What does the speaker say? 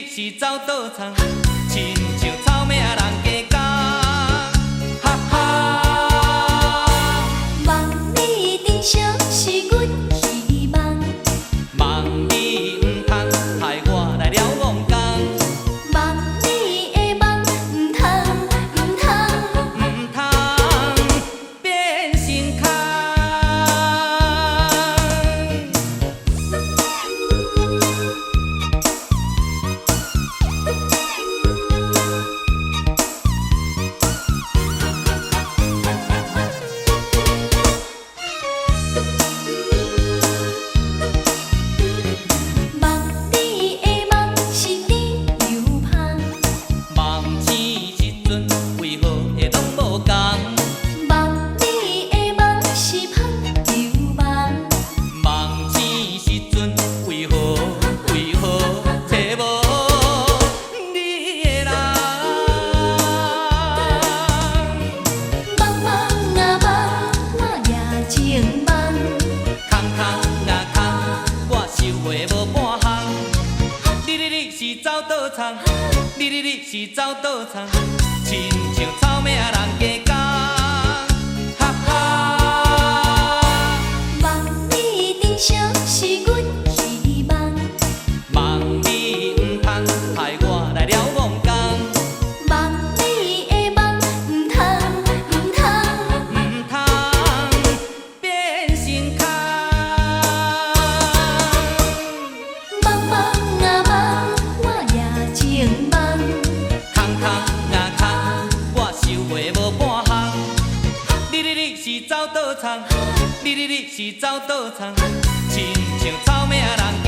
你是走倒场，亲像草蜢人加工，哈哈。望你珍惜是阮希望，望你毋通害我来了戆工，望你的梦毋通变成空。望你的梦是甜又香，望钱时阵为何会拢无共？望你的梦是香又梦，望钱时阵为何找无你的人？梦梦啊梦，我夜情梦，空空啊空，我收袂无半项。你是走倒场，你是走倒场，亲像草蜢人加工，哈哈。望你珍惜是阮希望，望你毋通害我来了戆工，望你的梦毋通变成空。梦梦啊梦，我夜情梦，空空啊空，我收袂无半项。你是走倒场，你是走倒场，亲像草蜢人。